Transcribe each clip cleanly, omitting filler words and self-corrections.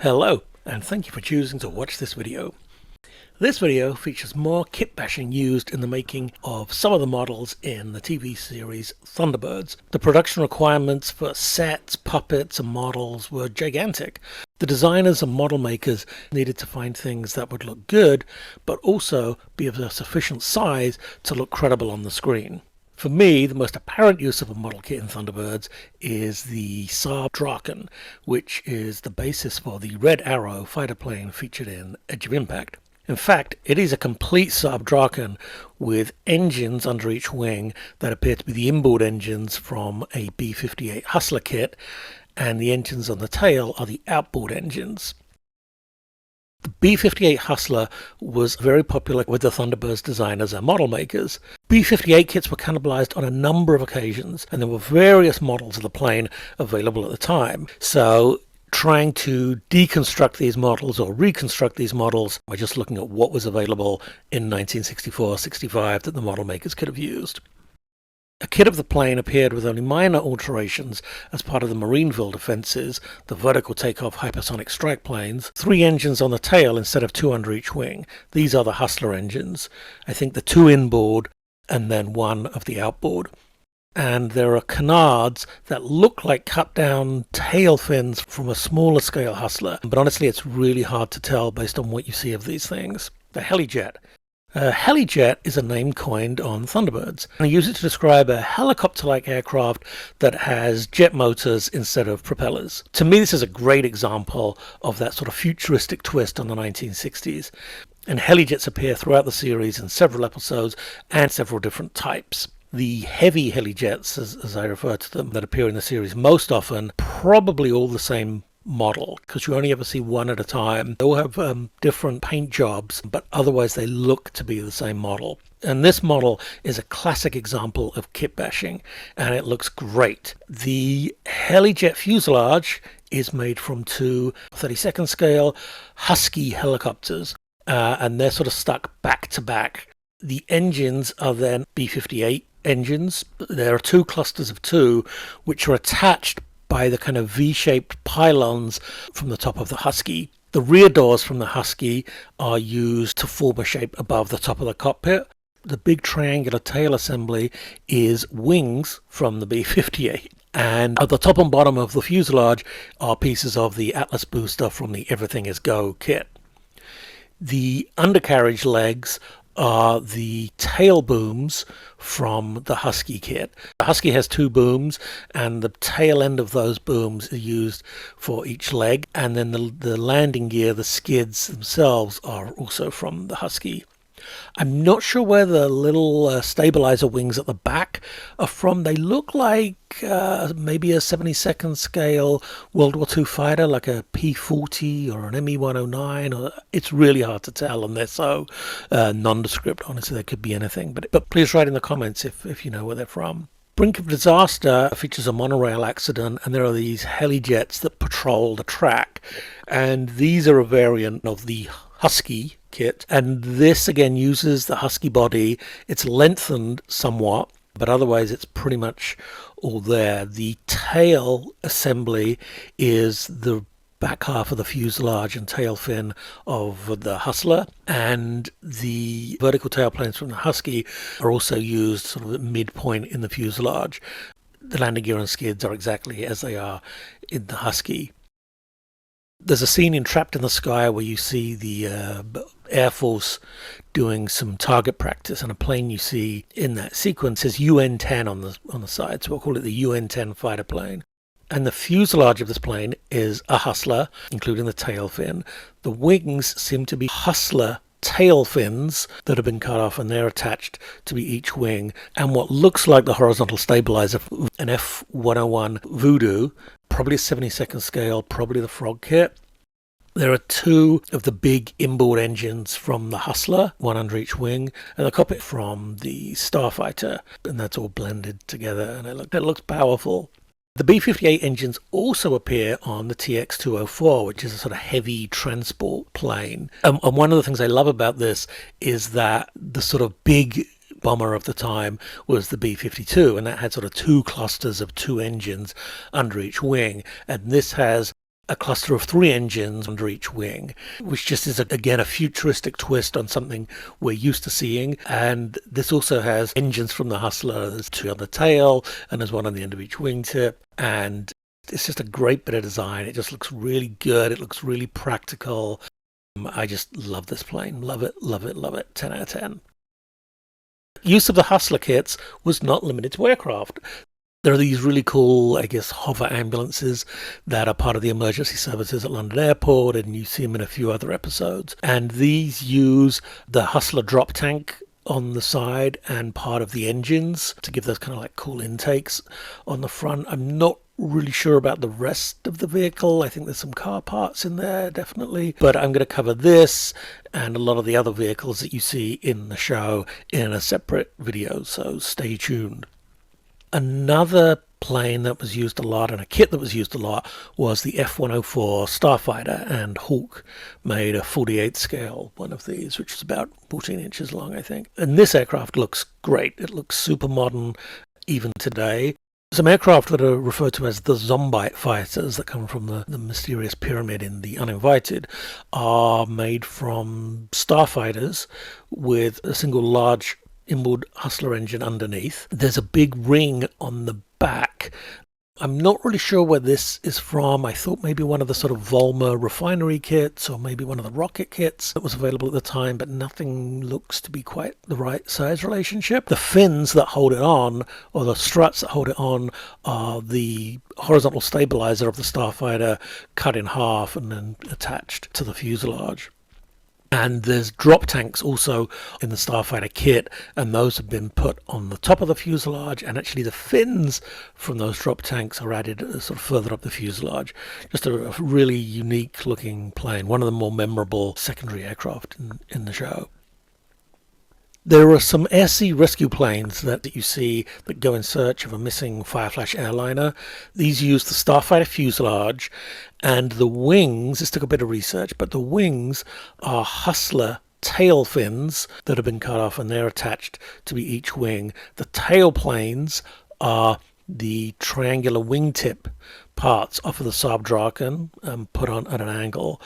Hello, and thank you for choosing to watch this video. This video features more kit bashing used in the making of some of the models in the TV series Thunderbirds. The production requirements for sets, puppets, and models were gigantic. The designers and model makers needed to find things that would look good, but also be of a sufficient size to look credible on the screen. For me, the most apparent use of a model kit in Thunderbirds is the Saab Draken, which is the basis for the Red Arrow fighter plane featured in Edge of Impact. In fact, it is a complete Saab Draken with engines under each wing that appear to be the inboard engines from a B-58 Hustler kit, and the engines on the tail are the outboard engines. The B-58 Hustler was very popular with the Thunderbirds designers and model makers. B-58 kits were cannibalized on a number of occasions, and there were various models of the plane available at the time. So trying to deconstruct these models or reconstruct these models by just looking at what was available in 1964-65 that the model makers could have used. A kit of the plane appeared with only minor alterations as part of the Marineville defenses, the vertical takeoff hypersonic strike planes, 3 engines on the tail instead of 2 under each wing. These are the Hustler engines. I think the 2 inboard and then 1 of the outboard. And there are canards that look like cut down tail fins from a smaller scale Hustler, but honestly it's really hard to tell based on what you see of these things. The helijet. A helijet is a name coined on Thunderbirds, and I use it to describe a helicopter-like aircraft that has jet motors instead of propellers. To me, this is a great example of that sort of futuristic twist on the 1960s. And helijets appear throughout the series in several episodes and several different types. The heavy helijets, as I refer to them, that appear in the series most often, probably all the same model, because you only ever see one at a time. They all have different paint jobs, but otherwise they look to be the same model. And this model is a classic example of kit bashing, and it looks great. The helijet fuselage is made from 2 32nd scale Husky helicopters, and they're sort of stuck back to back. The engines are then B-58 engines. There are 2 clusters of 2 which are attached by the kind of V-shaped pylons from the top of the Husky. The rear doors from the Husky are used to form a shape above the top of the cockpit. The big triangular tail assembly is wings from the B-58. And at the top and bottom of the fuselage are pieces of the Atlas booster from the Everything Is Go kit. The undercarriage legs are the tail booms from the Husky kit. The Husky has 2 booms, and the tail end of those booms are used for each leg, and then the landing gear, the skids themselves, are also from the Husky. I'm not sure where the little stabilizer wings at the back are from. They look like maybe a 72nd scale World War II fighter, like a P-40 or an ME-109. It's really hard to tell, and they're so nondescript. Honestly, they could be anything. But please write in the comments if you know where they're from. Brink of Disaster features a monorail accident, and there are these helijets that patrol the track, and these are a variant of the Husky kit, and this again uses the Husky body. It's lengthened somewhat, but otherwise it's pretty much all there. The tail assembly is the back half of the fuselage and tail fin of the Hustler, and the vertical tail planes from the Husky are also used sort of at midpoint in the fuselage. The landing gear and skids are exactly as they are in the Husky. There's a scene in Trapped in the Sky where you see the Air Force doing some target practice, and a plane you see in that sequence is UN-10 on the side, so we'll call it the UN-10 fighter plane. And the fuselage of this plane is a Hustler, including the tail fin. The wings seem to be Hustler tail fins that have been cut off, and they're attached to be each wing, and what looks like the horizontal stabilizer, an F101 Voodoo, probably a 72nd scale, probably the Frog kit. There are 2 of the big inboard engines from the Hustler, 1 under each wing, and the cockpit from the Starfighter, and that's all blended together, and it looks powerful. The B-58 engines also appear on the TX-204, which is a sort of heavy transport plane. And one of the things I love about this is that the sort of big bomber of the time was the B-52, and that had sort of 2 clusters of 2 engines under each wing, and this has a cluster of 3 engines under each wing, which just is, again, a futuristic twist on something we're used to seeing. And this also has engines from the Hustler. There's 2 on the tail, and there's 1 on the end of each wingtip. And it's just a great bit of design. It just looks really good. It looks really practical. I just love this plane. Love it, love it, love it. 10 out of 10. Use of the Hustler kits was not limited to aircraft. There are these really cool, I guess, hover ambulances that are part of the emergency services at London Airport, and you see them in a few other episodes. And these use the Hustler drop tank on the side and part of the engines to give those kind of like cool intakes on the front. I'm not really sure about the rest of the vehicle. I think there's some car parts in there, definitely. But I'm going to cover this and a lot of the other vehicles that you see in the show in a separate video, so stay tuned. Another plane that was used a lot, and a kit that was used a lot, was the F104 Starfighter, and Hawk made a 48 scale one of these, which is about 14 inches long, I think. And this aircraft looks great. It looks super modern even today. Some aircraft that are referred to as the Zombite fighters that come from the mysterious pyramid in The Uninvited are made from starfighters with a single large inboard Hustler engine underneath. There's a big ring on the back. I'm not really sure where this is from. I thought maybe one of the sort of Volmer refinery kits, or maybe one of the rocket kits that was available at the time, but nothing looks to be quite the right size relationship. The fins that hold it on, or the struts that hold it on, are the horizontal stabilizer of the Starfighter cut in half and then attached to the fuselage. And there's drop tanks also in the Starfighter kit, and those have been put on the top of the fuselage, and actually the fins from those drop tanks are added sort of further up the fuselage. Just a really unique looking plane, one of the more memorable secondary aircraft in the show. There are some air-sea rescue planes that you see that go in search of a missing Fireflash airliner. These use the Starfighter fuselage, and the wings, this took a bit of research, but the wings are Hustler tail fins that have been cut off, and they're attached to each wing. The tail planes are the triangular wingtip parts off of the Saab Draken put on at an angle,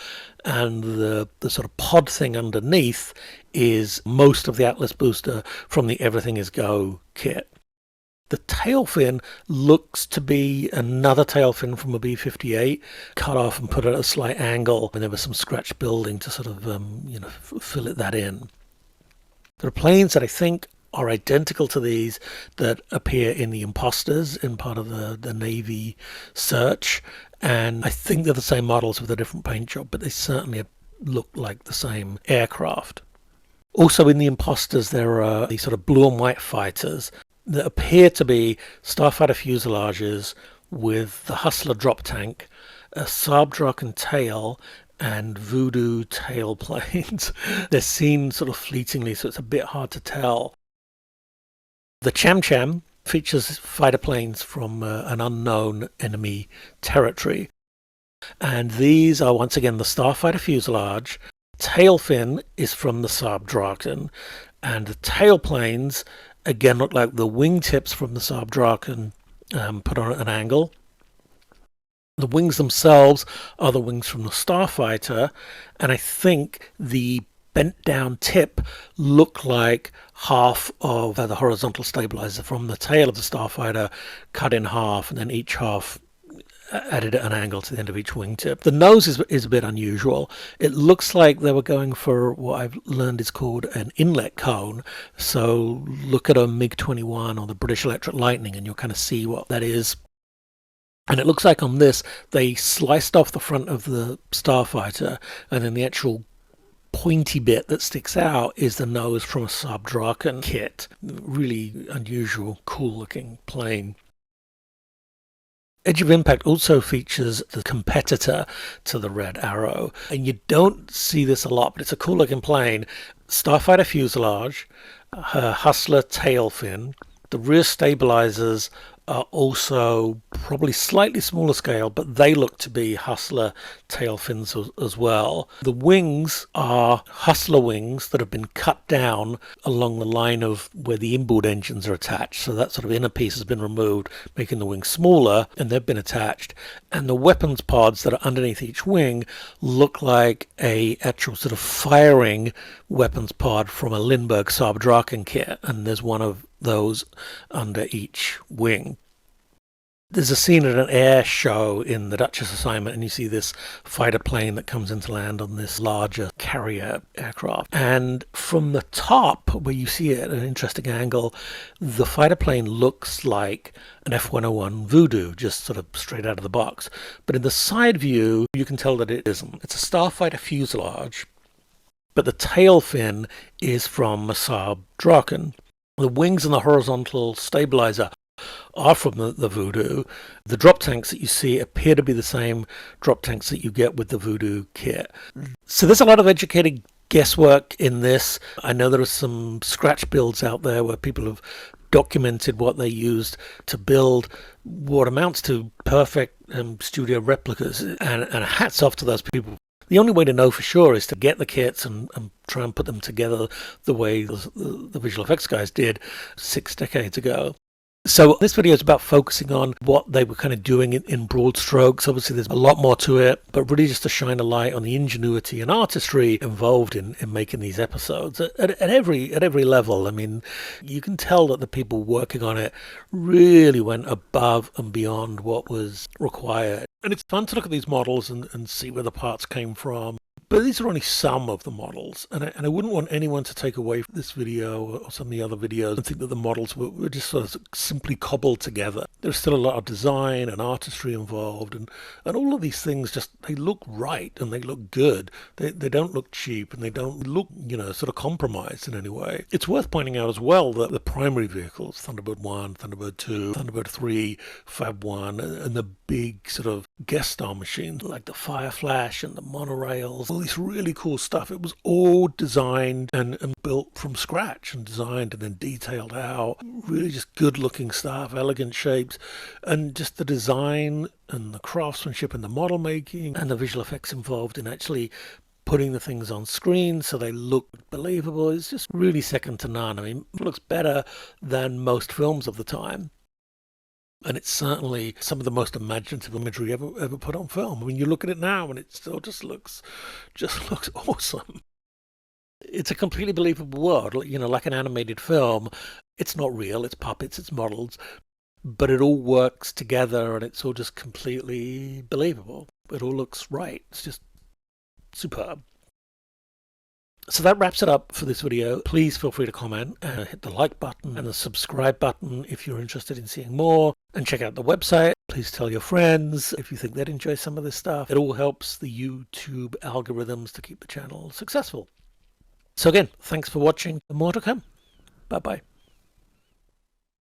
and the sort of pod thing underneath is most of the Atlas booster from the Everything Is Go kit. The tail fin looks to be another tail fin from a B-58 cut off and put at a slight angle, and there was some scratch building to sort of fill that in. There are planes that I think are identical to these that appear in the Imposters in part of the Navy search, and I think they're the same models with a different paint job, but they certainly look like the same aircraft. Also in the Imposters there are these sort of blue and white fighters that appear to be Starfighter fuselages with the Hustler drop tank, a Saab Draken tail, and Voodoo tail planes. They're seen sort of fleetingly, so it's a bit hard to tell. The Cham Cham features fighter planes from an unknown enemy territory, and these are once again the Starfighter fuselage. Tail fin is from the Saab Draken, and the tail planes again look like the wingtips from the Saab Draken put on at an angle. The wings themselves are the wings from the Starfighter, and I think the bent down tip look like half of the horizontal stabilizer from the tail of the Starfighter cut in half, and then each half added at an angle to the end of each wingtip. The nose is a bit unusual. It looks like they were going for what I've learned is called an inlet cone. So look at a MiG-21 or the British Electric Lightning and you'll kind of see what that is. And it looks like on this they sliced off the front of the Starfighter, and then the actual pointy bit that sticks out is the nose from a Saab Draken kit. Really unusual, cool looking plane. Edge of Impact also features the competitor to the Red Arrow, and you don't see this a lot, but it's a cool looking plane. Starfighter fuselage, her Hustler tail fin. The rear stabilizers are also probably slightly smaller scale, but they look to be Hustler tail fins as well. The wings are Hustler wings that have been cut down along the line of where the inboard engines are attached. So that sort of inner piece has been removed, making the wings smaller, and they've been attached. And the weapons pods that are underneath each wing look like a actual sort of firing weapons pod from a Lindbergh Saab Draken kit, and there's one of those under each wing. There's a scene at an air show in the Duchess assignment, and you see this fighter plane that comes into land on this larger carrier aircraft. And from the top, where you see it at an interesting angle, the fighter plane looks like an F101 Voodoo, just sort of straight out of the box. But in the side view, you can tell that it isn't. It's a Starfighter fuselage, but the tail fin is from a Saab Draken. The wings and the horizontal stabilizer are from the Voodoo. The drop tanks that you see appear to be the same drop tanks that you get with the Voodoo kit. So there's a lot of educated guesswork in this. I know there are some scratch builds out there where people have documented what they used to build what amounts to perfect studio replicas, and hats off to those people. The only way to know for sure is to get the kits and try and put them together the way the visual effects guys did 6 decades ago. So this video is about focusing on what they were kind of doing in broad strokes. Obviously there's a lot more to it, but really just to shine a light on the ingenuity and artistry involved in making these episodes at every level. I mean, you can tell that the people working on it really went above and beyond what was required. And it's fun to look at these models and see where the parts came from. But these are only some of the models, and I wouldn't want anyone to take away from this video or some of the other videos and think that the models were just sort of simply cobbled together. There's still a lot of design and artistry involved, and all of these things they look right and they look good. They don't look cheap and they don't look, sort of compromised in any way. It's worth pointing out as well that the primary vehicles, Thunderbird 1, Thunderbird 2, Thunderbird 3, Fab 1, and the big sort of guest star machines like the Fireflash and the monorails, all this really cool stuff. It was all designed and built from scratch, and designed and then detailed out. Really just good looking stuff, elegant shapes, and just the design and the craftsmanship and the model making and the visual effects involved in actually putting the things on screen so they look believable. It's just really second to none. I mean, it looks better than most films of the time. And it's certainly some of the most imaginative imagery ever put on film. I mean, you look at it now and it still just looks awesome. It's a completely believable world, like an animated film. It's not real, it's puppets, it's models, but it all works together and it's all just completely believable. It all looks right. It's just superb. So that wraps it up for this video. Please feel free to comment and hit the like button and the subscribe button if you're interested in seeing more, and check out the website. Please tell your friends if you think they'd enjoy some of this stuff. It all helps the YouTube algorithms to keep the channel successful. So again, thanks for watching. More to come. Bye bye.